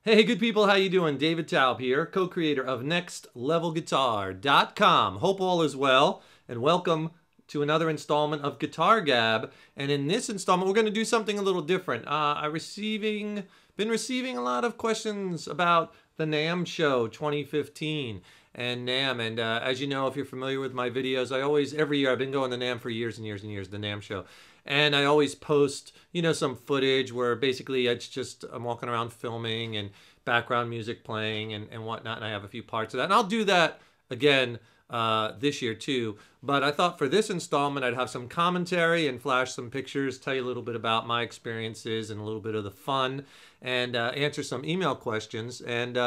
Hey, good people, how you doing? David Taub here, co-creator of NextLevelGuitar.com. Hope all is well, and welcome to another installment of Guitar Gab. And in this installment, we're going to do something a little different. I've been receiving a lot of questions about the NAMM show 2015 and NAMM. And as you know, if you're familiar with my videos, every year, I've been going to NAMM for years and years and years, the NAMM show. And I always post, some footage where basically I'm walking around filming and background music playing and whatnot. And I have a few parts of that. And I'll do that again this year too. But I thought for this installment, I'd have some commentary and flash some pictures, tell you a little bit about my experiences and a little bit of the fun, and answer some email questions and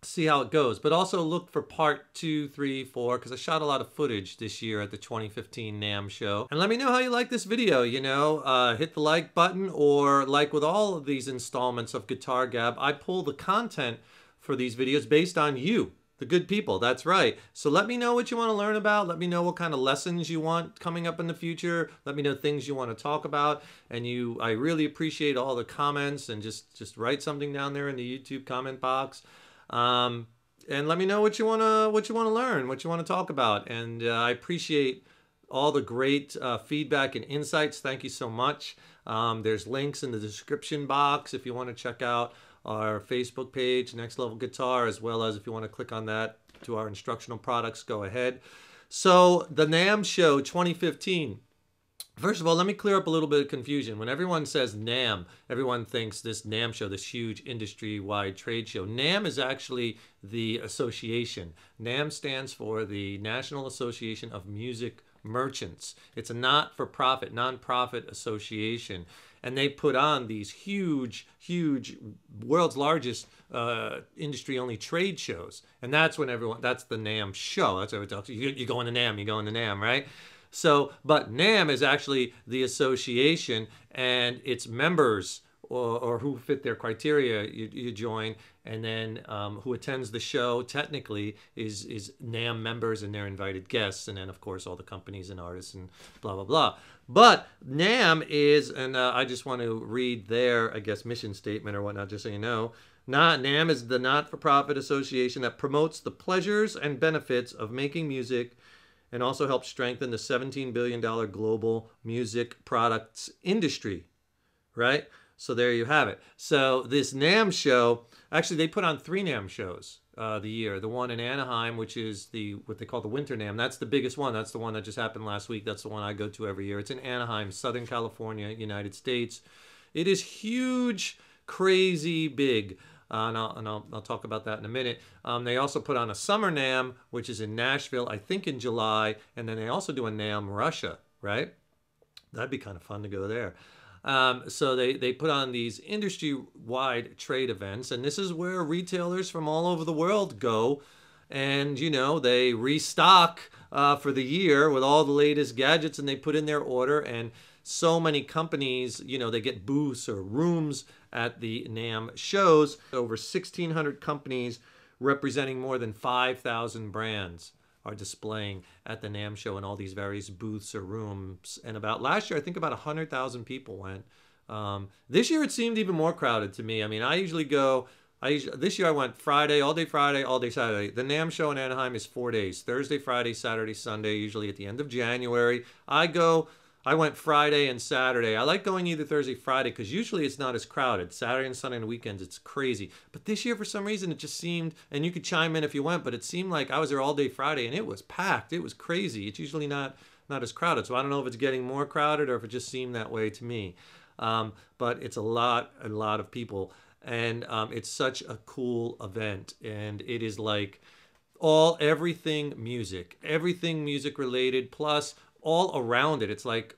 see how it goes. But also look for part 2, 3, 4, because I shot a lot of footage this year at the 2015 NAMM show. And let me know how you like this video, hit the like button, or like with all of these installments of Guitar Gab, I pull the content for these videos based on you, the good people. That's right. So let me know what you want to learn about. Let me know what kind of lessons you want coming up in the future. Let me know things you want to talk about. And I really appreciate all the comments, and just write something down there in the YouTube comment box. And let me know what you want to learn, what you want to talk about. And I appreciate all the great feedback and insights. Thank you so much. There's links in the description box if you want to check out our Facebook page, Next Level Guitar, as well as if you want to click on that to our instructional products, go ahead. So the NAMM show 2015. First of all, let me clear up a little bit of confusion. When everyone says NAMM, everyone thinks this NAMM show, this huge industry-wide trade show. NAMM is actually the association. NAMM stands for the National Association of Music Merchants. It's a not-for-profit, non-profit association. And they put on these huge, world's largest industry-only trade shows. And that's the NAMM show. That's what we're talking about. You go into NAMM, right? So, but NAMM is actually the association, and its members or who fit their criteria you join, and then who attends the show technically is NAMM members and their invited guests, and then of course all the companies and artists and blah blah blah. But NAMM is, and I just want to read their, I guess, mission statement or whatnot, just so you know. NAMM is the not-for-profit association that promotes the pleasures and benefits of making music, and also helps strengthen the $17 billion global music products industry, right? So there you have it. So this NAMM show, actually they put on 3 NAMM shows the year. The one in Anaheim, which is what they call the Winter NAMM. That's the biggest one. That's the one that just happened last week. That's the one I go to every year. It's in Anaheim, Southern California, United States. It is huge, crazy big. And I'll talk about that in a minute. They also put on a Summer NAMM, which is in Nashville, I think in July. And then they also do a NAMM Russia, right? That'd be kind of fun to go there. So they put on these industry-wide trade events. And this is where retailers from all over the world go. And, they restock for the year with all the latest gadgets, and they put in their order. And so many companies, they get booths or rooms at the NAMM shows. Over 1,600 companies representing more than 5,000 brands are displaying at the NAMM show in all these various booths or rooms. And last year, I think about 100,000 people went. This year, it seemed even more crowded to me. I mean, this year I went all day Friday, all day Saturday. The NAMM show in Anaheim is 4 days, Thursday, Friday, Saturday, Sunday, usually at the end of January. I went Friday and Saturday. I like going either Thursday, Friday, because usually it's not as crowded. Saturday and Sunday and weekends, it's crazy. But this year, for some reason, it just seemed, and you could chime in if you went, but it seemed like I was there all day Friday, and it was packed. It was crazy. It's usually not as crowded. So I don't know if it's getting more crowded or if it just seemed that way to me. But it's a lot of people. And it's such a cool event. And it is like everything music related, plus all around it. It's like,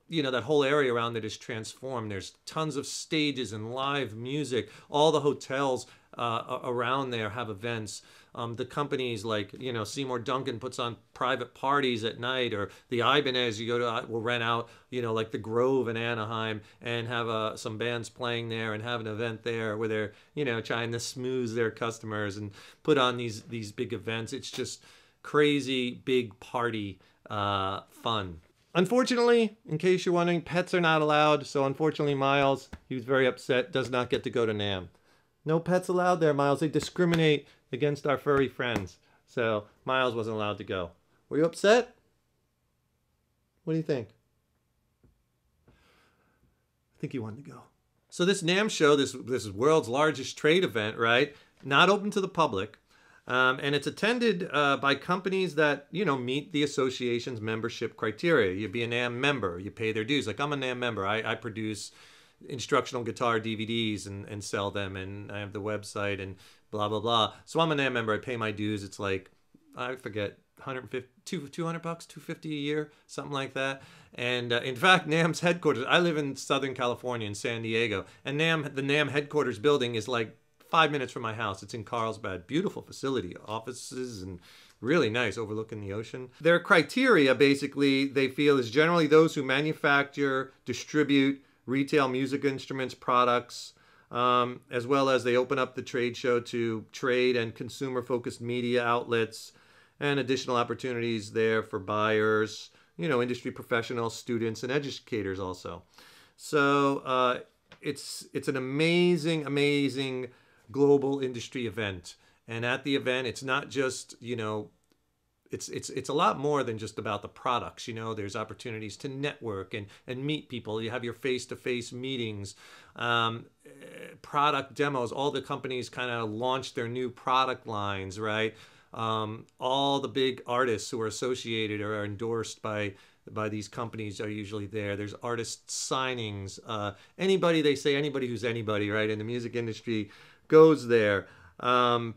that whole area around it is transformed. There's tons of stages and live music. All the hotels around there have events. The companies like, Seymour Duncan puts on private parties at night, or the Ibanez will rent out, like the Grove in Anaheim and have some bands playing there and have an event there where they're, trying to smooth their customers and put on these big events. It's just crazy, big party fun. Unfortunately, in case you're wondering, pets are not allowed. So unfortunately, Miles, he was very upset, does not get to go to NAMM. No pets allowed there, Miles. They discriminate against our furry friends. So Miles wasn't allowed to go. Were you upset? What do you think? I think he wanted to go. So this NAMM show, this is world's largest trade event, right? Not open to the public. And it's attended by companies that, you know, meet the association's membership criteria. You be a NAMM member, you pay their dues. Like I'm a NAMM member. I produce instructional guitar DVDs and sell them, and I have the website and blah, blah, blah. So I'm a NAMM member. I pay my dues. It's like, I forget, 150, 200 bucks, 250 a year, something like that. And in fact, NAMM's headquarters, I live in Southern California in San Diego, and the NAMM headquarters building is like 5 minutes from my house. It's in Carlsbad. Beautiful facility, offices, and really nice, overlooking the ocean. Their criteria, basically, they feel is generally those who manufacture, distribute, retail music instruments, products, as well as they open up the trade show to trade and consumer-focused media outlets, and additional opportunities there for buyers, you know, industry professionals, students, and educators also. So it's an amazing global industry event. And at the event, it's not just, you know, it's a lot more than just about the products. You know, there's opportunities to network and meet people. You have your face-to-face meetings, product demos. All the companies kind of launch their new product lines, right? All the big artists who are associated or are endorsed by these companies are usually there. There's artist signings. Anybody who's anybody, right, in the music industry goes there. So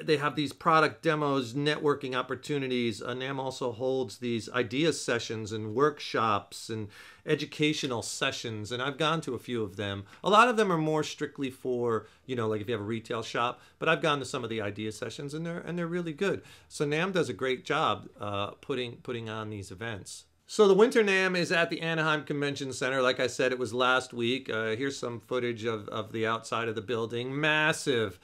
they have these product demos, networking opportunities. NAMM also holds these idea sessions and workshops and educational sessions, and I've gone to a few of them. A lot of them are more strictly for, you know, like if you have a retail shop, but I've gone to some of the idea sessions, and they're really good. So NAMM does a great job putting on these events. So the Winter NAMM is at the Anaheim Convention Center. Like I said, it was last week. Here's some footage of the outside of the building. Massive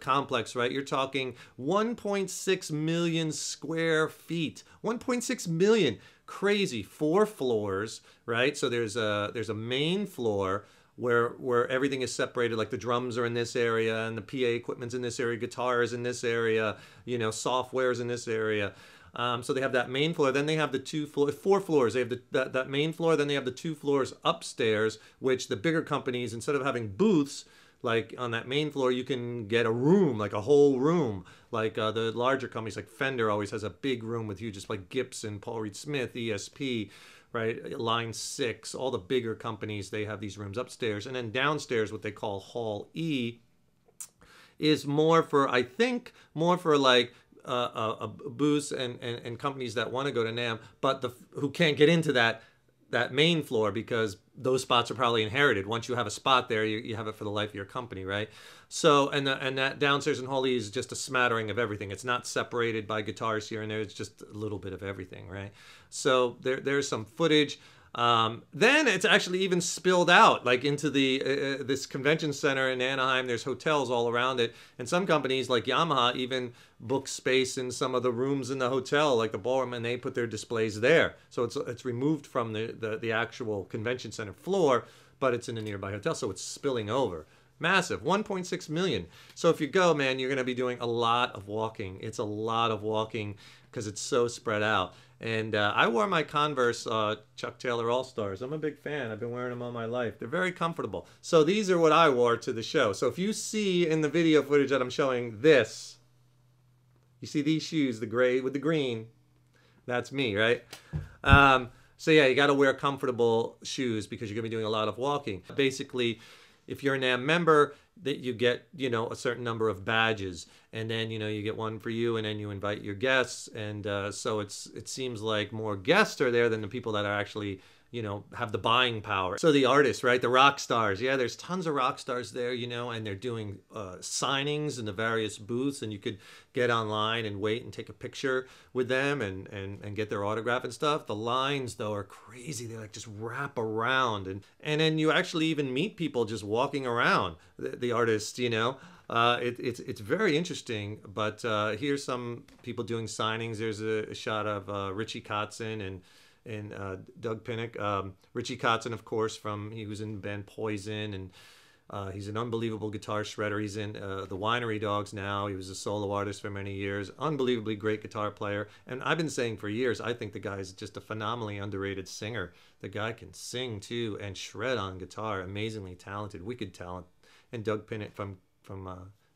complex, right? You're talking 1.6 million square feet. 1.6 million. Crazy. 4 floors, right? So there's a main floor where everything is separated, like the drums are in this area and the PA equipment's in this area, guitar is in this area, you know, software is in this area. So they have that main floor. Then they have the 4 floors. They have that main floor. Then they have the 2 floors upstairs, which the bigger companies, instead of having booths, like on that main floor, you can get a room, like a whole room. Like the larger companies, like Fender always has a big room with you, just like Gibson, Paul Reed Smith, ESP, right? Line 6, all the bigger companies, they have these rooms upstairs. And then downstairs, what they call Hall E, is more for, I think, more for like booths and companies that want to go to NAMM, but who can't get into that main floor because those spots are probably inherited. Once you have a spot there, you have it for the life of your company, right? So, and that downstairs in Hall E is just a smattering of everything. It's not separated by guitars here and there. It's just a little bit of everything, right? So there's some footage. Then it's actually even spilled out like into the this convention center in Anaheim. There's hotels all around it, and some companies like Yamaha even book space in some of the rooms in the hotel, like the ballroom, and they put their displays there. So it's removed from the actual convention center floor, but it's in a nearby hotel, so it's spilling over. Massive, 1.6 million. So if you go, man, you're going to be doing a lot of walking. It's a lot of walking because it's so spread out. And I wore my Converse Chuck Taylor All-Stars. I'm a big fan. I've been wearing them all my life. They're very comfortable. So these are what I wore to the show. So if you see in the video footage that I'm showing this, you see these shoes, the gray with the green, that's me, right? So yeah, you got to wear comfortable shoes because you're going to be doing a lot of walking. Basically, if you're a NAMM member, that you get, you know, a certain number of badges, and then, you know, you get one for you, and then you invite your guests, and so it seems like more guests are there than the people that are actually, you know, have the buying power. So the artists, right, the rock stars, yeah, there's tons of rock stars there, you know, and they're doing signings in the various booths, and you could get online and wait and take a picture with them and get their autograph and stuff. The lines, though, are crazy. They like just wrap around, and then you actually even meet people just walking around, the artists, you know. It's very interesting, but here's some people doing signings. There's a shot of Richie Kotzen and Doug Pinnick. Richie Kotzen, of course, he was in the band Poison, and He's an unbelievable guitar shredder. He's in the Winery Dogs now. He was a solo artist for many years. Unbelievably great guitar player. And I've been saying for years, I think the guy is just a phenomenally underrated singer. The guy can sing too and shred on guitar. Amazingly talented, wicked talent. And Doug Pinnett from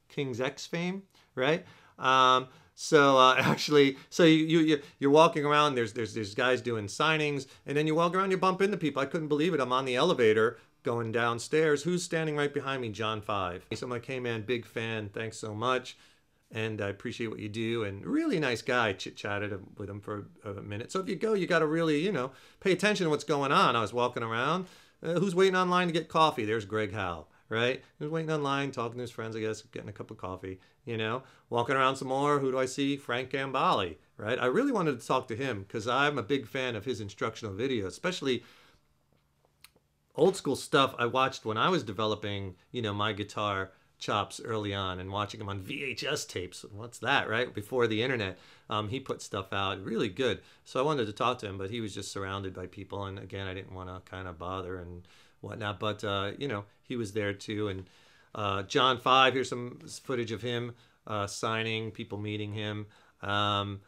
King's X fame, right? Actually, so you're walking around. There's guys doing signings, and then you walk around. You bump into people. I couldn't believe it. I'm on the elevator going downstairs. Who's standing right behind me? John 5. So I'm like, hey man, big fan. Thanks so much, and I appreciate what you do. And really nice guy. Chit-chatted with him for a minute. So if you go, you got to really pay attention to what's going on. I was walking around. Who's waiting online to get coffee? There's Greg Howe. Right? He was waiting online, talking to his friends, I guess, getting a cup of coffee, Walking around some more, who do I see? Frank Gambale, right? I really wanted to talk to him because I'm a big fan of his instructional videos, especially old school stuff I watched when I was developing, my guitar chops early on and watching him on VHS tapes. What's that, right? Before the internet. He put stuff out really good. So I wanted to talk to him, but he was just surrounded by people. And again, I didn't want to kind of bother and whatnot, but he was there too. And John 5, here's some footage of him signing, people meeting him, and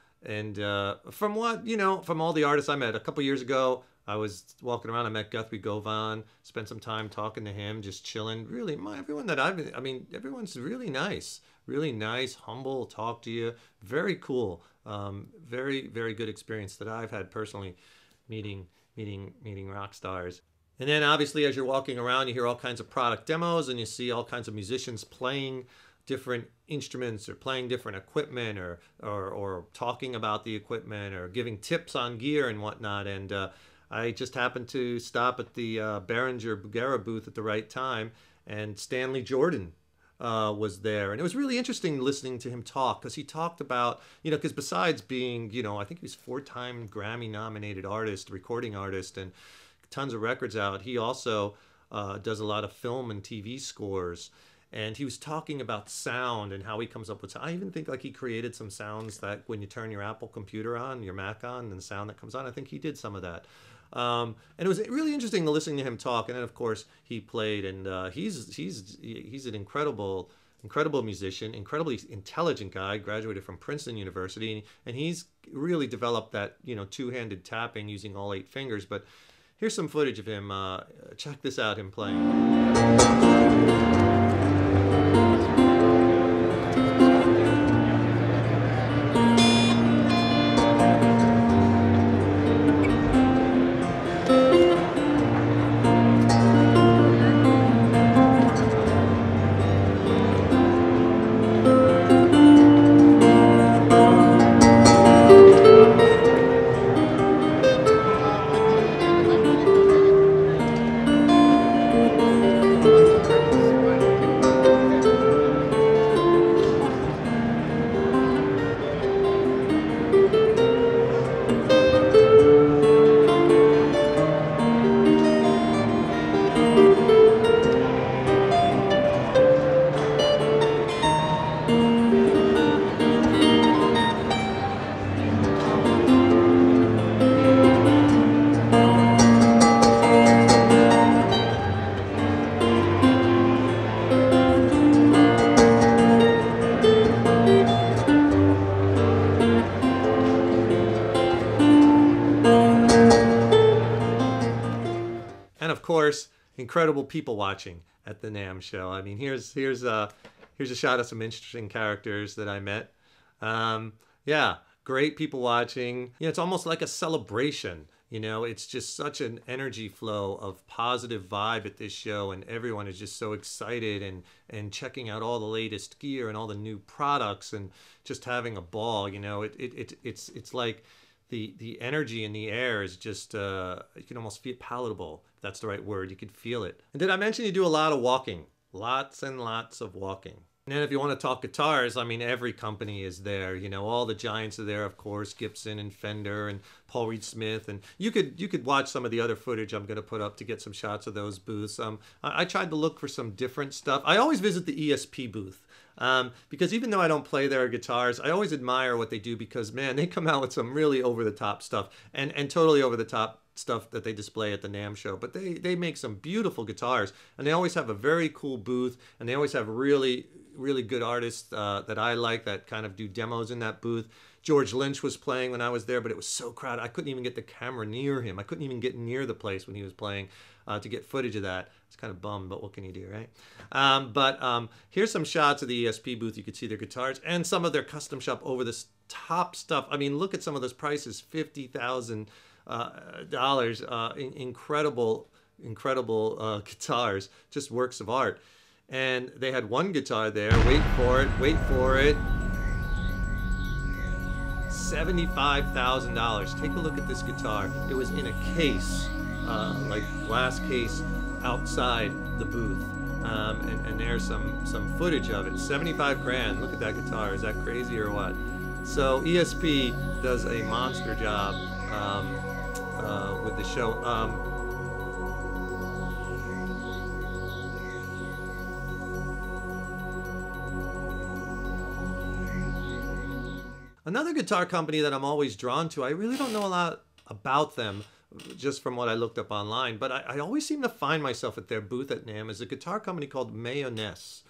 from all the artists I met a couple years ago, I was walking around, I met Guthrie Govan, spent some time talking to him, just chilling. Really, everyone's really nice, humble, talk to you, very cool, very, very good experience that I've had personally meeting rock stars. And then obviously as you're walking around, you hear all kinds of product demos and you see all kinds of musicians playing different instruments or playing different equipment or talking about the equipment or giving tips on gear and whatnot. And I just happened to stop at the Behringer Bugera booth at the right time, and Stanley Jordan was there. And it was really interesting listening to him talk, because he talked about, because besides being, I think he was 4-time Grammy nominated artist, recording artist, and tons of records out. He also does a lot of film and TV scores, and he was talking about sound and how he comes up with sound. I even think like he created some sounds that when you turn your Apple computer on, your Mac on, and the sound that comes on, I think he did some of that. And it was really interesting to listen to him talk. And then of course he played, and he's an incredible musician, incredibly intelligent guy, graduated from Princeton University, and he's really developed that two-handed tapping using all 8 fingers. But here's some footage of him. Check this out, him playing. Of course, incredible people watching at the NAMM show. I mean, here's a shot of some interesting characters that I met. Yeah, great people watching. It's almost like a celebration. It's just such an energy flow of positive vibe at this show, and everyone is just so excited and checking out all the latest gear and all the new products and just having a ball. It's like the energy in the air is just, you can almost feel palatable, if that's the right word. You could feel it. And did I mention you do a lot of walking? Lots and lots of walking. And then if you want to talk guitars, I mean, every company is there. All the giants are there, of course, Gibson and Fender and Paul Reed Smith. And you could watch some of the other footage I'm going to put up to get some shots of those booths. I tried to look for some different stuff. I always visit the ESP booth. Because even though I don't play their guitars, I always admire what they do, because man, they come out with some really over-the-top stuff and totally over-the-top stuff that they display at the NAMM show, but they make some beautiful guitars, and they always have a very cool booth, and they always have really good artists that I like that kind of do demos in that booth. George Lynch was playing when I was there, but it was so crowded I couldn't even get the camera near him. I couldn't even get near the place when he was playing to get footage of that. It's kind of bummed, but what can you do, right? Here's some shots of the ESP booth. You could see their guitars and some of their custom shop over this top stuff. I mean, look at some of those prices, $50,000. Incredible guitars, just works of art. And they had one guitar there, wait for it, $75,000. Take a look at this guitar. It was in a case, like glass case outside the booth. And there's some footage of it. 75 grand, look at that guitar, is that crazy or what? So ESP does a monster job with the show. Another guitar company that I'm always drawn to, I really don't know a lot about them just from what I looked up online, but I always seem to find myself at their booth at NAMM, is a guitar company called Mayonnaise.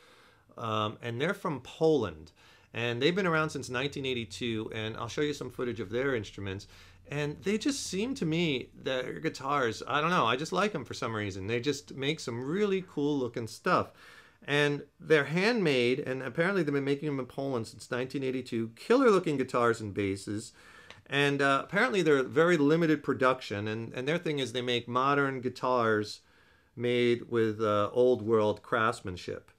And they're from Poland. And they've been around since 1982, and I'll show you some footage of their instruments. And they just seem to me, their guitars, I don't know, I just like them for some reason. They just make some really cool looking stuff. And they're handmade, and apparently they've been making them in Poland since 1982. Killer looking guitars and basses. And apparently they're very limited production, and their thing is they make modern guitars made with old world craftsmanship.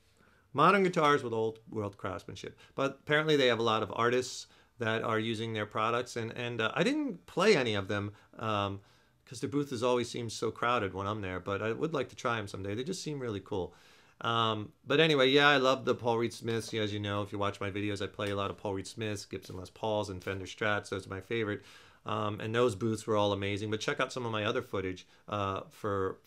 Modern guitars with old world craftsmanship. But apparently they have a lot of artists that are using their products, and I didn't play any of them because their booth always seems so crowded when I'm there, but I would like to try them someday. They just seem really cool. But anyway, yeah, I love the Paul Reed Smiths. As you know, if you watch my videos, I play a lot of Paul Reed Smiths, Gibson Les Pauls, and Fender Strats. Those are my favorite. And those booths were all amazing. But check out some of my other footage for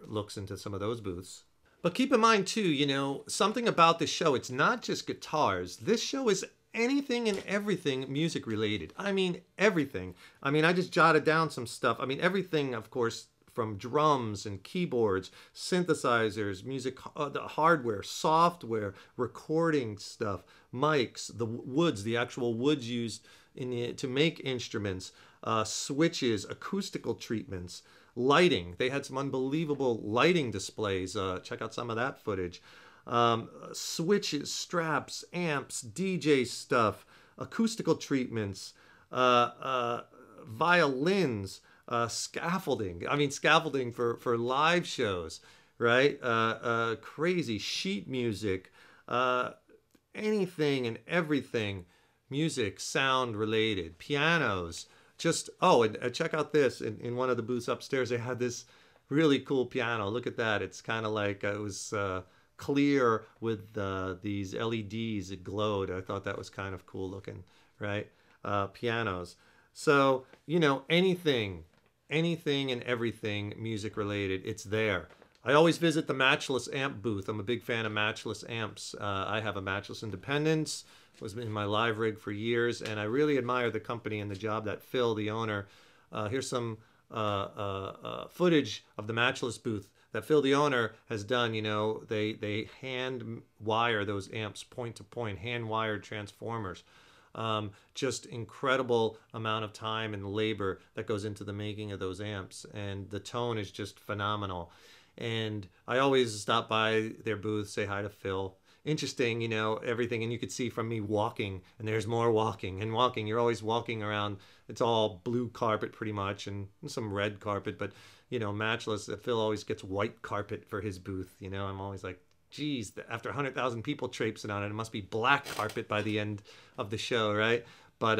looks into some of those booths. But keep in mind, too, you know, something about this show, it's not just guitars. This show is anything and everything music related. I mean, everything. I mean, I just jotted down some stuff. I mean, everything, of course, from drums and keyboards, synthesizers, music, the hardware, software, recording stuff, mics, the woods, the actual woods used to make instruments, switches, acoustical treatments, lighting. They had some unbelievable lighting displays. Check out some of that footage. Switches, straps, amps, DJ stuff, acoustical treatments, violins, scaffolding. I mean, scaffolding for live shows, right? Crazy sheet music, anything and everything, music, sound related, pianos. Just, oh, and check out this. In one of the booths upstairs, they had this really cool piano. Look at that. It's kind of like it was clear with these LEDs. It glowed. I thought that was kind of cool looking, right? Pianos. So, you know, anything and everything music related, it's there. I always visit the Matchless amp booth. I'm a big fan of Matchless amps. I have a Matchless Independence, was in my live rig for years, and I really admire the company and the job that Phil, the owner, here's some footage of the Matchless booth that Phil, the owner, has done. You know, they hand wire those amps point to point, hand wired transformers. Just incredible amount of time and labor that goes into the making of those amps, and the tone is just phenomenal. And I always stop by their booth, say hi to Phil. Interesting, you know, everything, and you could see from me walking, and there's more walking and walking. You're always walking around. It's all blue carpet pretty much, and some red carpet, but you know, Matchless, Phil always gets white carpet for his booth. You know, I'm always like, geez, after 100,000 people traipsing on it, it must be black carpet by the end of the show, right? But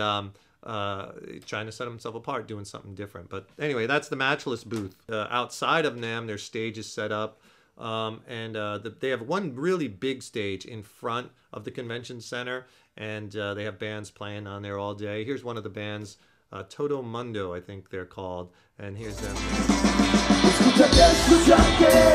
trying to set himself apart, doing something different. But anyway, that's the Matchless booth. Outside of NAMM, their stage is set up. They have one really big stage in front of the convention center, and they have bands playing on there all day. Here's one of the bands, Todo Mundo, I think they're called, and here's them. Escucha que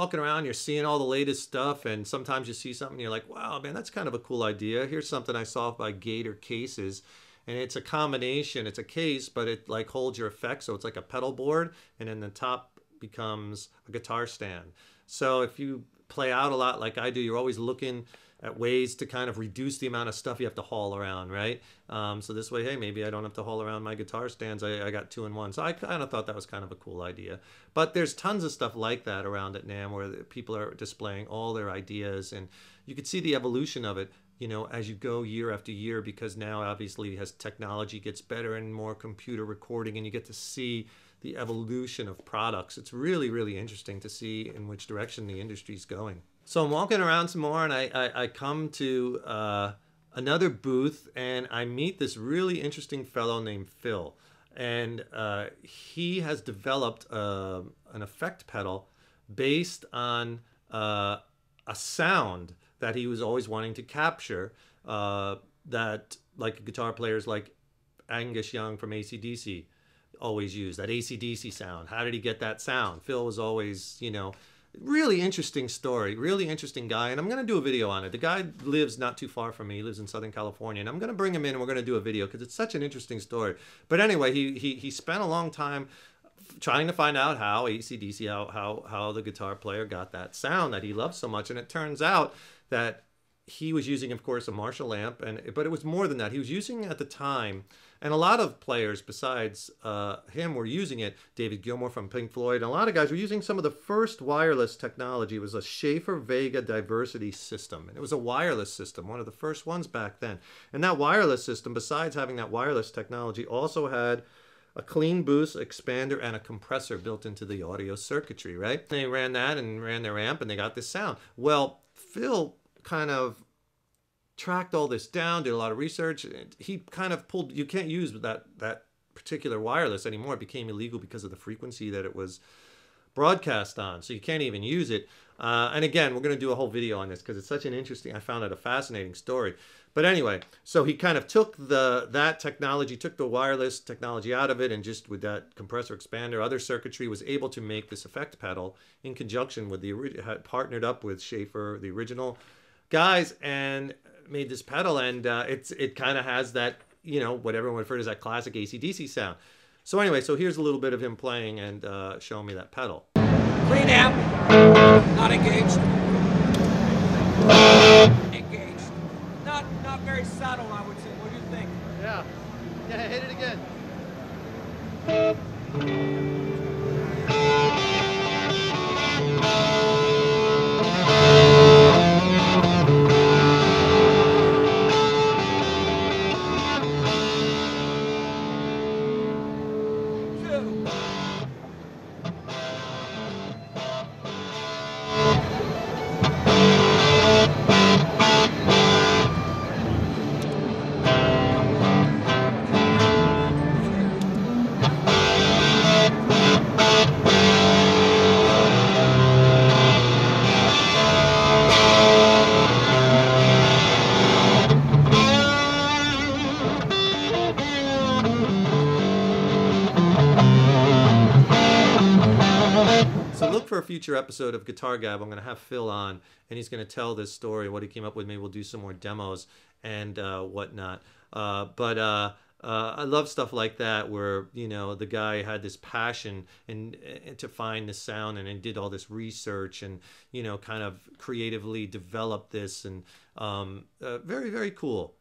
walking around, you're seeing all the latest stuff, and sometimes you see something, you're like, wow, man, that's kind of a cool idea. Here's something I saw by Gator Cases, and it's a combination. It's a case, but it like holds your effects, so it's like a pedal board, and then the top becomes a guitar stand. So if you play out a lot like I do, you're always looking at ways to kind of reduce the amount of stuff you have to haul around, right? So this way, hey, maybe I don't have to haul around my guitar stands. I got 2-in-1. So I kind of thought that was kind of a cool idea. But there's tons of stuff like that around at NAMM where people are displaying all their ideas, and you could see the evolution of it, you know, as you go year after year, because now obviously as technology gets better and more computer recording, and you get to see the evolution of products. It's really, really interesting to see in which direction the industry's going. So I'm walking around some more, and I come to another booth, and I meet this really interesting fellow named Phil. And he has developed an effect pedal based on a sound that he was always wanting to capture, that like guitar players like Angus Young from AC/DC always use, that AC/DC sound. How did he get that sound? Phil was always, you know, really interesting story, really interesting guy, and I'm going to do a video on it. The guy lives not too far from me. He lives in Southern California, and I'm going to bring him in and we're going to do a video because it's such an interesting story. But anyway, he spent a long time trying to find out how AC/DC, how the guitar player got that sound that he loves so much, and it turns out that he was using, of course, a Marshall amp, but it was more than that. He was using at the time, and a lot of players besides him were using it. David Gilmour from Pink Floyd, and a lot of guys were using some of the first wireless technology. It was a Schaefer Vega diversity system, and it was a wireless system, one of the first ones back then. And that wireless system, besides having that wireless technology, also had a clean boost, expander, and a compressor built into the audio circuitry, right? They ran that and ran their amp, and they got this sound. Well, Phil kind of tracked all this down, did a lot of research. He kind of pulled, you can't use that particular wireless anymore. It became illegal because of the frequency that it was broadcast on. So you can't even use it. And again, we're going to do a whole video on this because it's such an interesting, I found it a fascinating story. But anyway, so he kind of took that technology, took the wireless technology out of it, and just with that compressor, expander, other circuitry, was able to make this effect pedal in conjunction with had partnered up with Schaefer, the original guys, and made this pedal. And it kind of has that, you know, what everyone referred to as that classic AC/DC sound. So anyway, so here's a little bit of him playing and showing me that pedal. Clean amp, not engaged. Engaged. Not very subtle, I would say. What do you think? Yeah. Yeah, hit it again. So look for a future episode of Guitar Gab. I'm going to have Phil on, and he's going to tell this story, what he came up with. Maybe we'll do some more demos and whatnot. I love stuff like that where, you know, the guy had this passion and to find the sound, and did all this research and, you know, kind of creatively developed this, and very, very cool.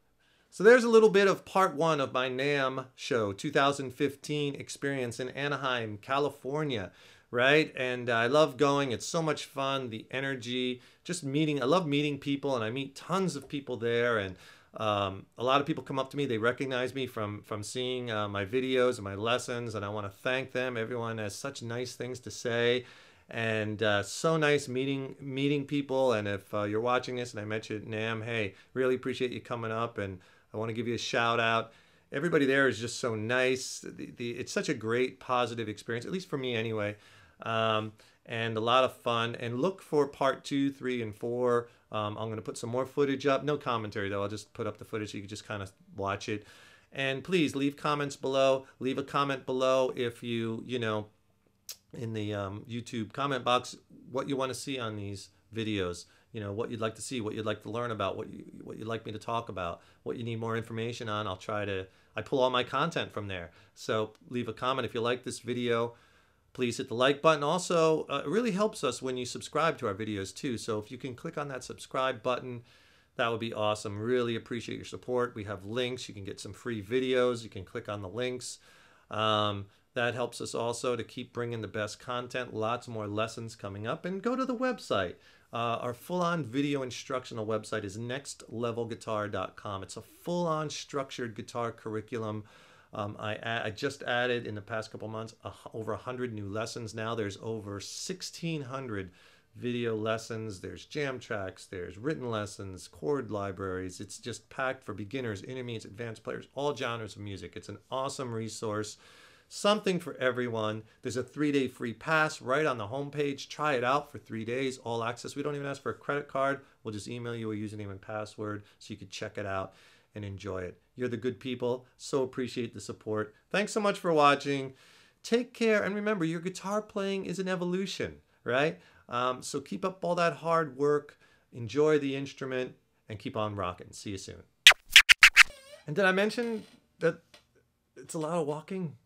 So there's a little bit of part one of my NAMM show 2015 experience in Anaheim, California. Right? And I love going. It's so much fun. The energy, just meeting. I love meeting people, and I meet tons of people there. And a lot of people come up to me. They recognize me from seeing my videos and my lessons, and I want to thank them. Everyone has such nice things to say, and so nice meeting people. And if you're watching this and I met you at NAMM, hey, really appreciate you coming up, and I want to give you a shout out. Everybody there is just so nice. It's such a great, positive experience, at least for me anyway. And a lot of fun. And look for part 2, 3, and 4. I'm going to put some more footage up. No commentary, though. I'll just put up the footage so you can just kind of watch it. And please leave comments below. Leave a comment below if you know, YouTube comment box what you want to see on these videos. You know, what you'd like to see, what you'd like to learn about, what you'd like me to talk about, what you need more information on. I pull all my content from there. So leave a comment if you like this video. Please hit the like button. Also, it really helps us when you subscribe to our videos too. So if you can click on that subscribe button, that would be awesome. Really appreciate your support. We have links. You can get some free videos. You can click on the links. That helps us also to keep bringing the best content. Lots more lessons coming up. And go to the website. Our full-on video instructional website is nextlevelguitar.com. It's a full-on structured guitar curriculum. I just added in the past couple months over 100 new lessons. Now there's over 1,600 video lessons. There's jam tracks, there's written lessons, chord libraries. It's just packed for beginners, intermediates, advanced players, all genres of music. It's an awesome resource. Something for everyone. There's a 3-day free pass right on the homepage. Try it out for 3 days, all access. We don't even ask for a credit card. We'll just email you a username and password so you can check it out and enjoy it. You're the good people. So appreciate the support. Thanks so much for watching. Take care. And remember, your guitar playing is an evolution, right? So keep up all that hard work. Enjoy the instrument and keep on rocking. See you soon. And did I mention that it's a lot of walking?